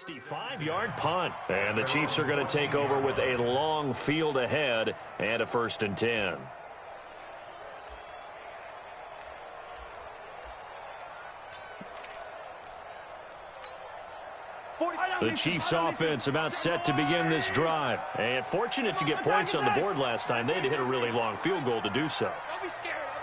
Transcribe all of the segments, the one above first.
65-yard punt, and the Chiefs are going to take over with a long field ahead and a 1st and 10. The Chiefs offense about set to begin this drive, and fortunate to get points on the board last time. They had to hit a really long field goal to do so.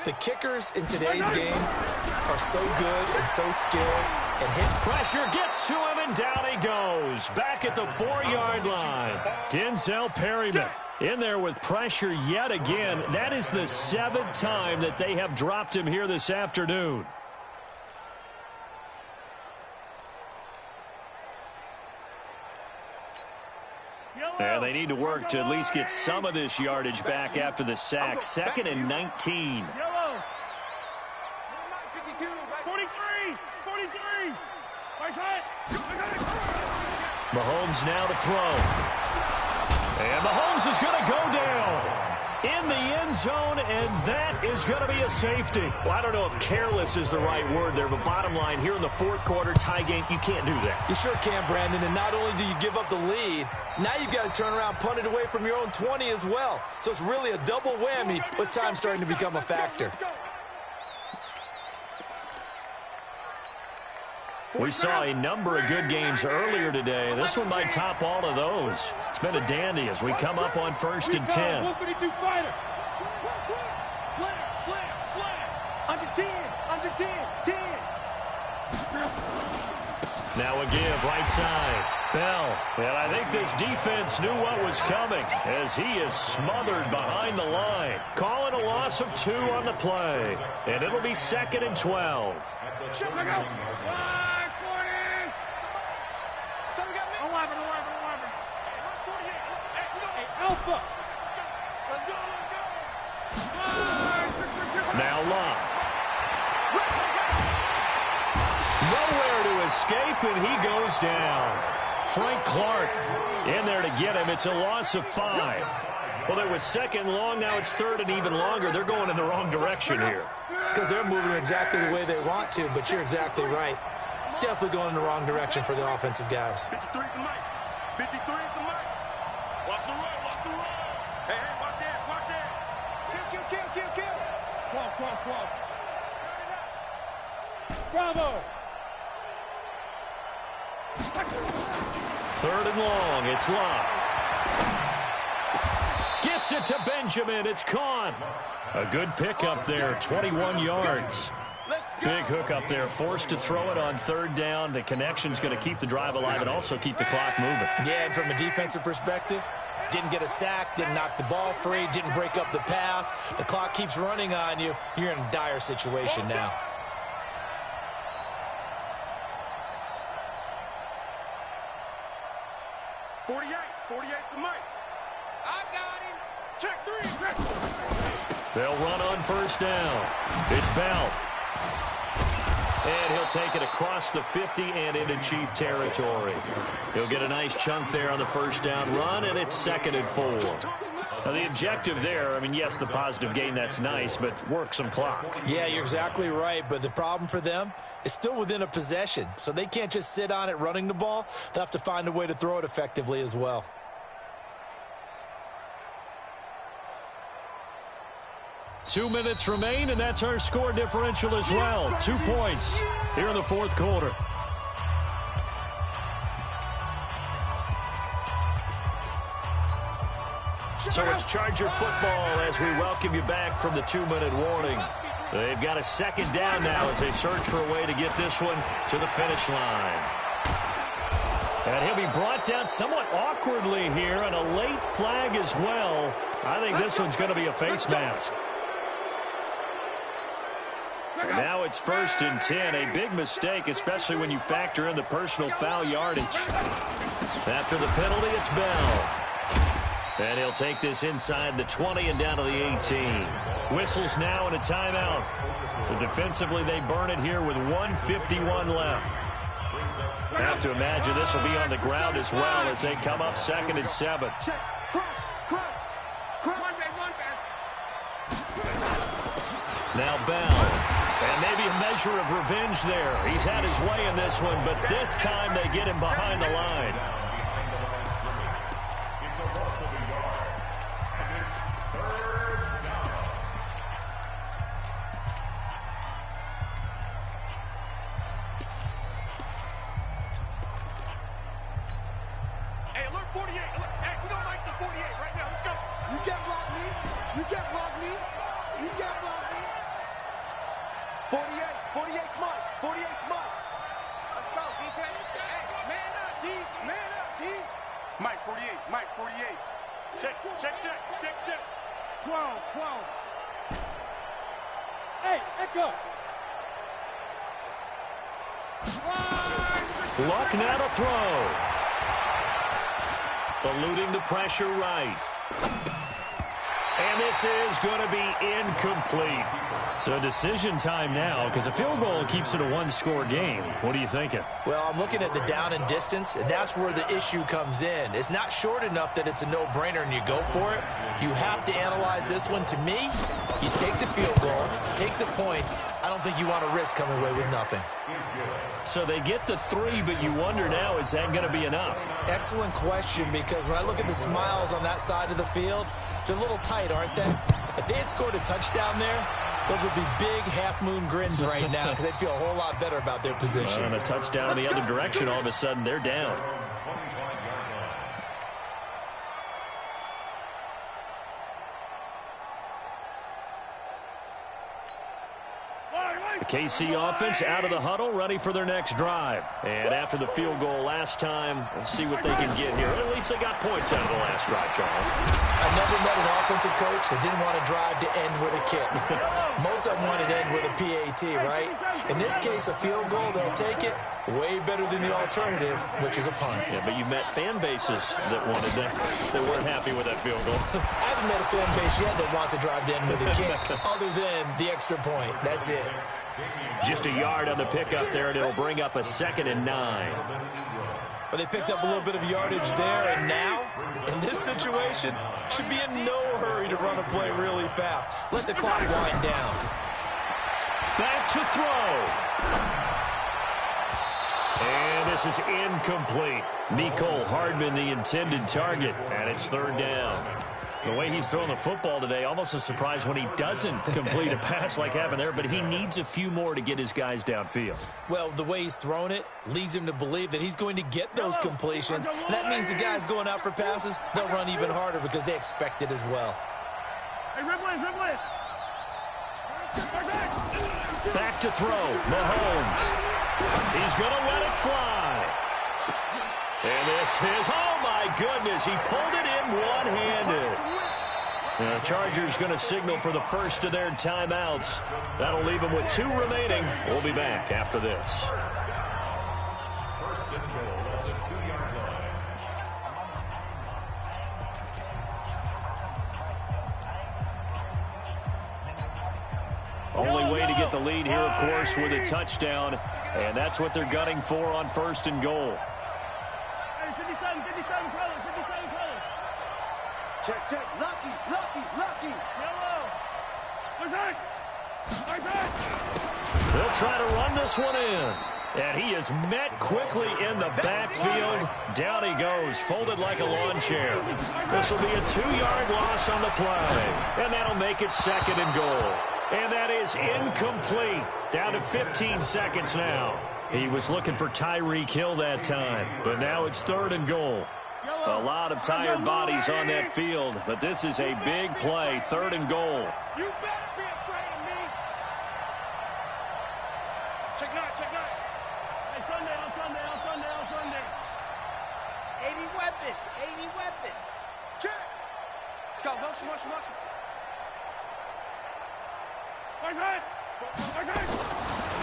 The kickers in today's game are so good and so skilled and hit. Pressure gets to him, and down he goes. Back at the 4-yard line. Denzel Perryman in there with pressure yet again. That is the 7th time that they have dropped him here this afternoon. And they need to work to at least get some of this yardage back after the sack. 2nd and 19. 43. Mahomes now to throw. And Mahomes is going to go down in the end zone, and that is going to be a safety. Well, I don't know if careless is the right word there, but bottom line, here in the 4th quarter, tie game, you can't do that. You sure can, Brandon, and not only do you give up the lead, now you've got to turn around, punt it away from your own 20 as well. So it's really a double whammy with time starting to become a factor. We saw a number of good games earlier today. This one might top all of those. It's been a dandy as we come up on 1st and 10. 152 fighter. Slam. Under 10. 10. Now a give, right side. Bell. And I think this defense knew what was coming as he is smothered behind the line. Calling a loss of 2 on the play. And it'll be 2nd and 12. Alpha. Now Locke. Nowhere to escape, and he goes down. Frank Clark in there to get him. It's a loss of 5. Well, there was 2nd long. Now it's 3rd and even longer. They're going in the wrong direction here. Because they're moving exactly the way they want to, but you're exactly right. Definitely going in the wrong direction for the offensive guys. 53 is the mic. 53 is the mic. Watch the run. Hey, watch that. Kill. Cross. Bravo. 3rd and long. It's Locke. Gets it to Benjamin. It's caught. A good pickup there, 21 yards. Big hook up there, forced to throw it on 3rd down. The connection's going to keep the drive alive and also keep the clock moving. Yeah, and from a defensive perspective, didn't get a sack, didn't knock the ball free, didn't break up the pass. The clock keeps running on you. You're in a dire situation now. The mic. I got him. Check 3. They'll run on 1st down. It's Bell. And he'll take it across the 50 and into Chief territory. He'll get a nice chunk there on the 1st down run, and it's 2nd and 4. Now, the objective there, I mean, yes, the positive gain, that's nice, but work some clock. Yeah, you're exactly right, but the problem for them is still within a possession, so they can't just sit on it running the ball. They'll have to find a way to throw it effectively as well. Two minutes remain, and that's our score differential as well. 2 points here in the 4th quarter. So it's Charger football as we welcome you back from the 2-minute warning. They've got a 2nd down now as they search for a way to get this one to the finish line. And he'll be brought down somewhat awkwardly here, and a late flag as well. I think this one's going to be a face mask. And now it's 1st and 10. A big mistake, especially when you factor in the personal foul yardage. After the penalty, it's Bell. And he'll take this inside the 20 and down to the 18. Whistles now and a timeout. So defensively, they burn it here with 1:51 left. Have to imagine this will be on the ground as well as they come up 2nd and 7. Now Bell. And maybe a measure of revenge there. He's had his way in this one, but this time they get him behind the line. Hey, alert 48. Hey, we don't like the 48 right now. Let's go. You can't block me. You can't block me. You can't block me. 48, come on. 48, come on. Let's go, defense. Hey, man up, D. Man up, D. Mike, 48. Check. 12. Hey, echo. Luck now to throw. Eluding the pressure right. And this is going to be incomplete. So decision time now, because a field goal keeps it a one-score game. What are you thinking? Well, I'm looking at the down and distance, and that's where the issue comes in. It's not short enough that it's a no-brainer and you go for it. You have to analyze this one. To me, you take the field goal, take the points. I don't think you want to risk coming away with nothing. So they get the 3, but you wonder now, is that going to be enough? Excellent question, because when I look at the smiles on that side of the field, they're a little tight, aren't they? If they had scored a touchdown there, those would be big half-moon grins right now because they'd feel a whole lot better about their position. And a touchdown the other direction, all of a sudden, they're down. The KC offense out of the huddle, ready for their next drive. And after the field goal last time, we'll see what they can get here. At least they got points out of the last drive, Charles. I've never met an offensive coach that didn't want to drive to end with a kick. Most of them wanted to end with a PAT, right? In this case, a field goal, they'll take it. Way better than the alternative, which is a punt. Yeah, but you've met fan bases that wanted that. They weren't happy with that field goal. I haven't met a fan base yet that wants to drive to end with a kick, other than the extra point. That's it. Just a yard on the pickup there, and it'll bring up a 2nd and 9. But they picked up a little bit of yardage there, and now, in this situation, should be in no hurry to run a play really fast. Let the clock wind down. Back to throw. And this is incomplete. Mecole Hardman, the intended target, and it's 3rd down. The way he's throwing the football today, almost a surprise when he doesn't complete a pass like happened there, but he needs a few more to get his guys downfield. Well, the way he's thrown it leads him to believe that he's going to get those completions. And that means the guys going out for passes, they'll run even harder because they expect it as well. Hey, Ripley. Back to throw. Mahomes. He's going to let it fly. And this is, oh my goodness, he pulled it in one-handed. The Chargers going to signal for the first of their timeouts. That'll leave them with 2 remaining. We'll be back after this. Only way to get the lead here, of course, with a touchdown. And that's what they're gunning for on 1st and goal. Check. Lucky. Yellow. They'll try to run this one in. And he is met quickly in the backfield. Down he goes, folded like a lawn chair. This will be a 2-yard loss on the play. And that'll make it 2nd and goal. And that is incomplete. Down to 15 seconds now. He was looking for Tyreek Hill that time. But now it's 3rd and goal. A lot of tired bodies on that field, but this is a big play, 3rd and goal. You better be afraid of me. Check 9. Hey, Sunday. 80 weapon. Check. Let's go, motion.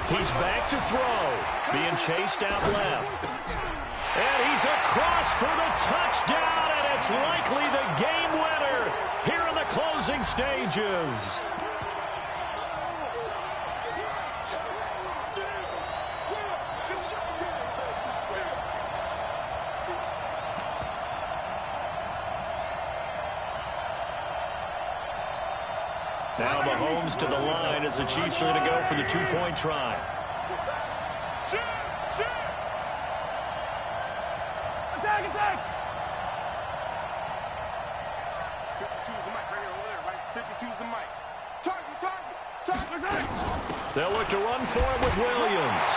He's back to throw, being chased out left. And he's across for the touchdown, and it's likely the game winner here in the closing stages. Now Mahomes to the line as the Chiefs are going to go for the two-point try. Attack, attack! 52's the mic right here over there, right? 52's the mic. Target! They'll look to run for it with Williams.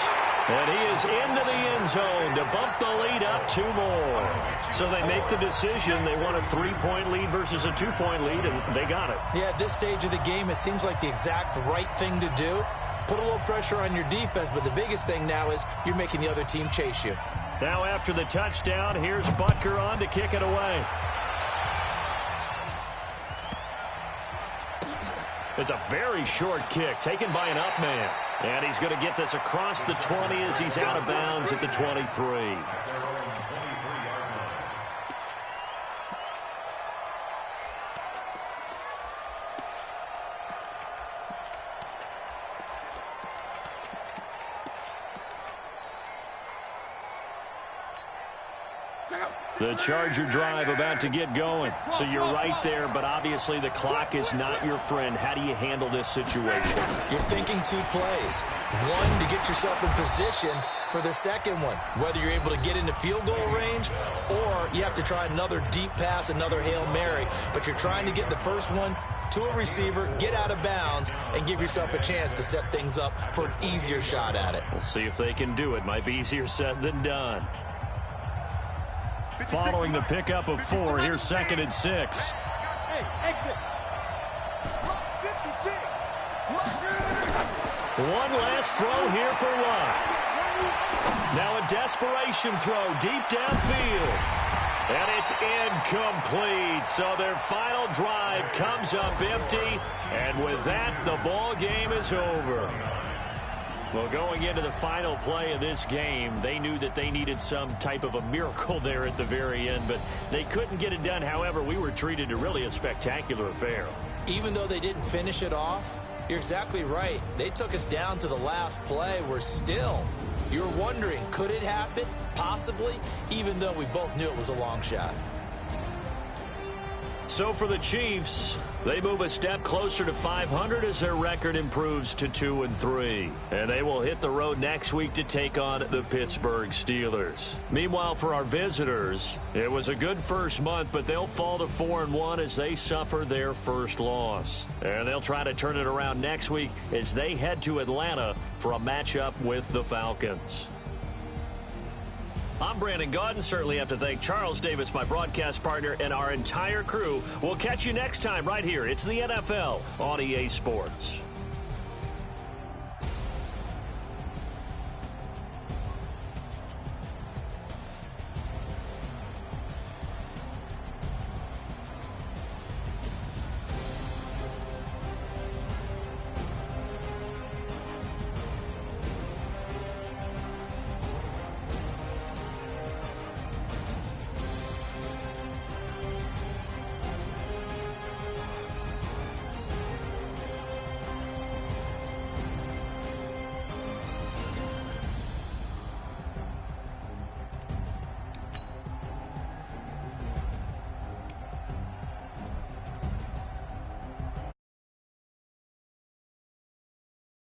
And he is into the end zone to bump the lead up 2 more. So they make the decision. They want a 3-point lead versus a 2-point lead, and they got it. Yeah, at this stage of the game, it seems like the exact right thing to do. Put a little pressure on your defense, but the biggest thing now is you're making the other team chase you. Now after the touchdown, here's Butker on to kick it away. It's a very short kick taken by an up man. And he's going to get this across the 20 as he's out of bounds at the 23. The Charger drive about to get going. So you're right there, but obviously the clock is not your friend. How do you handle this situation? You're thinking 2 plays. One, to get yourself in position for the second one, whether you're able to get into field goal range or you have to try another deep pass, another Hail Mary. But you're trying to get the first one to a receiver, get out of bounds, and give yourself a chance to set things up for an easier shot at it. We'll see if they can do it. Might be easier said than done. Following the pickup of 4, here's 2nd and 6. Hey, exit. 56. One last throw here for Luck. Now a desperation throw deep downfield. And it's incomplete. So their final drive comes up empty. And with that, the ball game is over. Well, going into the final play of this game, they knew that they needed some type of a miracle there at the very end, but they couldn't get it done. However, we were treated to really a spectacular affair. Even though they didn't finish it off, you're exactly right. They took us down to the last play. We're still, you're wondering, could it happen? Possibly, even though we both knew it was a long shot. So for the Chiefs, they move a step closer to 500 as their record improves to 2-3. And they will hit the road next week to take on the Pittsburgh Steelers. Meanwhile, for our visitors, it was a good first month, but they'll fall to 4-1 as they suffer their first loss. And they'll try to turn it around next week as they head to Atlanta for a matchup with the Falcons. I'm Brandon Gaudin. Certainly have to thank Charles Davis, my broadcast partner, and our entire crew. We'll catch you next time right here. It's the NFL on EA Sports.